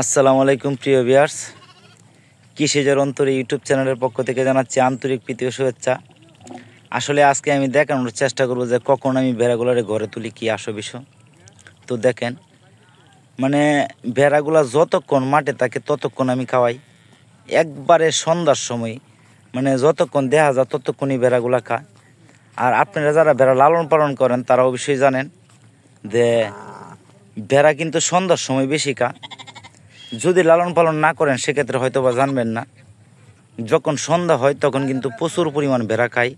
আসসালামু আলাইকুম প্রিয় ভিউয়ার্স, কৃষিজের অন্তরে ইউটিউব চ্যানেলের পক্ষ থেকে জানাচ্ছি আন্তরিক প্রীতি ও শুভেচ্ছা। আসলে আজকে আমি দেখানোর চেষ্টা করব যে কখন আমি ভেড়াগুলারে ঘরে তুলি, কি আসো বিষয়। তো দেখেন, মানে ভেড়াগুলা যতক্ষণ মাঠে থাকে ততক্ষণ আমি খাওয়াই। একবারে সন্ধ্যার সময় মানে যতক্ষণ দেখা যায় ততক্ষণই ভেড়াগুলা খায়। আর আপনারা যারা ভেড়া লালন পালন করেন তারা অবশ্যই জানেন যে ভেড়া কিন্তু সন্ধ্যার সময় বেশি খায়। যদি লালন পালন না করেন সেক্ষেত্রে হয়তো বা জানবেন না, যখন সন্ধ্যা হয় তখন কিন্তু প্রচুর পরিমাণ ভেড়া খায়।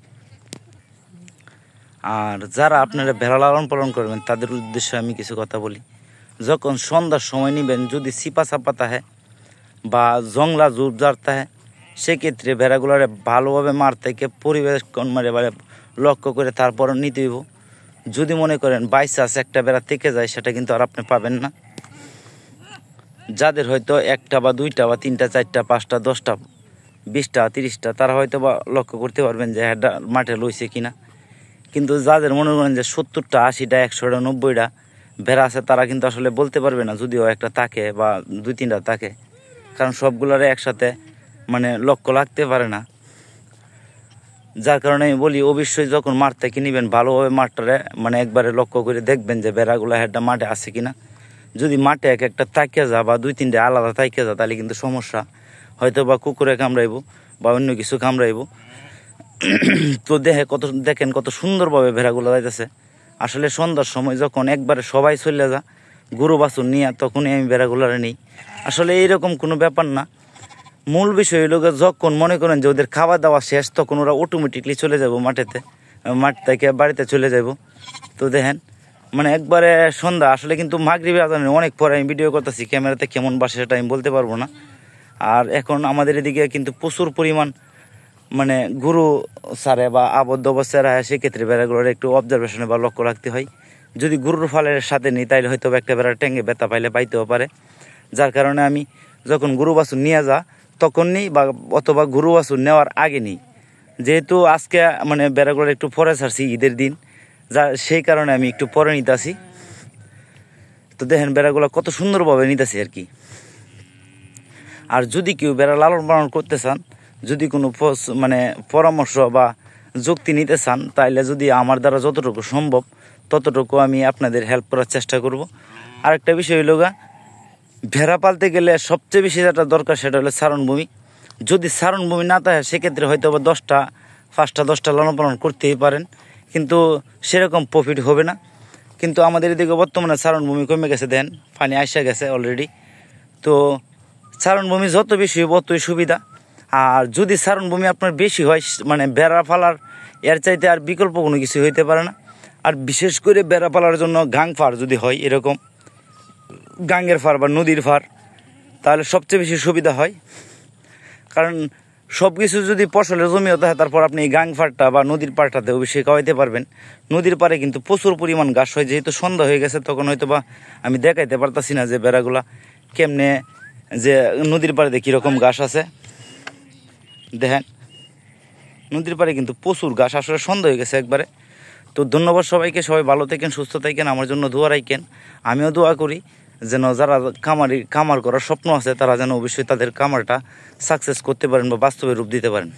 আর যারা আপনারা ভেড়া লালন পালন করবেন তাদের উদ্দেশ্যে আমি কিছু কথা বলি। যখন সন্ধ্যার সময় নেবেন, যদি সিপা চাপা থাকে বা জংলা জুবজার থাকে, সেক্ষেত্রে ভেড়াগুলারে ভালোভাবে মার থেকে পরিবেশ মানে লক্ষ্য করে তারপর নিতে হইব। যদি মনে করেন বাইচান্স একটা ভেড়া থেকে যায়, সেটা কিন্তু আর আপনি পাবেন না। যাদের হয়তো একটা বা দুইটা বা তিনটা চারটা পাঁচটা 10টা 20টা 30টা, তারা হয়তো বা লক্ষ্য করতে পারবেন যে হ্যাঁ মাঠে লইছে কিনা। কিন্তু যাদের মনে করেন যে 70টা 80টা 100টা 90টা ভেড়া আছে, তারা কিন্তু আসলে বলতে পারবে না যদিও একটা থাকে বা 2-3টা থাকে, কারণ সবগুলারে একসাথে মানে লক্ষ্য লাগতে পারে না। যার কারণে আমি বলি অবশ্যই যখন মাঠ থেকে নিবেন ভালোভাবে মাঠটারে মানে একবারে লক্ষ্য করে দেখবেন যে ভেড়াগুলো হেডটা মাঠে আছে কিনা। যদি মাঠে এক একটা তাকিয়ে যা বা 2-3টে আলাদা তাকিয়ে যা, তাহলে কিন্তু সমস্যা, হয়তো বা কুকুরে কামড়াইব বা অন্য কিছু কামড়াইব। তো দেখেন কত সুন্দরভাবে ভেড়াগুলো যাইতেছে। আসলে সন্ধ্যার সময় যখন একবারে সবাই চলে যা গরু বাছুর নিয়ে, তখনই আমি ভেড়াগুলারে নিই। আসলে এইরকম কোনো ব্যাপার না। মূল বিষয় হলো যখন মনে করেন যে ওদের খাওয়া দাওয়া শেষ, তখন ওরা অটোমেটিকলি চলে যাব মাঠ থেকে বাড়িতে চলে যাব। তো দেখেন মানে একবারে সন্ধ্যা, আসলে কিন্তু মাগরিবের আজানের অনেক পরে আমি ভিডিও করতেছি, ক্যামেরাতে কেমন বাসে সেটা আমি বলতে পারবো না। আর এখন আমাদের এদিকে কিন্তু প্রচুর পরিমাণ মানে গরু সারে বা আবদ্ধ অবস্থায় রাখে, সেক্ষেত্রে ভেড়াগুলোর একটু অবজারভেশনে বা লক্ষ্য রাখতে হয়। যদি গরুর ফালের সাথে নিই তাইলে হয়তো একটা ভেড়ার ট্যাঙ্গে ব্যথা পাইলে পাইতেও পারে। যার কারণে আমি যখন গরু বাছুর নিয়ে যা তখন নিই, বা অথবা গরু বাছুর নেওয়ার আগে নিই। যেহেতু আজকে মানে ভেড়াগুলোর একটু পরে ছাড়ছি ঈদের দিন, সেই কারণে আমি একটু পরে নিতেছি। তো দেখেন ভেড়াগুলো কত সুন্দরভাবে নিতেছি আর কি। আর যদি কেউ ভেড়া লালন পালন করতে চান, যদি কোনো মানে পরামর্শ বা যুক্তি নিতে চান, তাইলে যদি আমার দ্বারা যতটুকু সম্ভব ততটুকু আমি আপনাদের হেল্প করার চেষ্টা করব। আরেকটা বিষয় হইল ভেড়া পালতে গেলে সবচেয়ে বেশি যেটা দরকার সেটা হলো চারণভূমি। যদি চারণভূমি না থাকে সেক্ষেত্রে হয়তো বা 5টা 10টা লালন পালন করতেই পারেন, কিন্তু সেরকম প্রফিট হবে না। কিন্তু আমাদের এদিকে বর্তমানে চারণভূমি কমে গেছে, দেন পানি আইসা গেছে অলরেডি। তো চারণভূমি যত বেশি হবে ততই সুবিধা। আর যদি চারণভূমি আপনার বেশি হয়, মানে বেড়া ফালার এর চাইতে আর বিকল্প কোনো কিছু হইতে পারে না। আর বিশেষ করে বেড়া ফালার জন্য গাং ফার যদি হয়, এরকম গাঙ্গের ফার বা নদীর ফার, তাহলে সবচেয়ে বেশি সুবিধা হয়। কারণ সব কিছু যদি ফসলের জমি হতে হয়, তারপর আপনি এই গাং ফারটা বা নদীর পাড়টাতে অবশ্যই খাওয়াইতে পারবেন। নদীর পাড়ে কিন্তু প্রচুর পরিমাণ ঘাস হয়, যেহেতু সন্ধ্যা হয়ে গেছে তখন হয়তো বা আমি দেখাইতে পারতাছি না যে বেড়াগুলা কেমনে, যে নদীর পাড়ে কীরকম ঘাস আছে। দেখেন নদীর পাড়ে কিন্তু প্রচুর ঘাস, আসলে সন্ধ্যা হয়ে গেছে একবারে। তো ধন্যবাদ সবাইকে, সবাই ভালো থাকেন, সুস্থ থাকেন, আমার জন্য দোয়া রাখেন। আমিও দোয়া করি যেন যারা খামার করার স্বপ্ন আছে তারা যেন অবশ্যই তাদের খামারটা সাকসেস করতে পারেন বা বাস্তবে রূপ দিতে পারেন।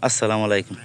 আসসালামু আলাইকুম।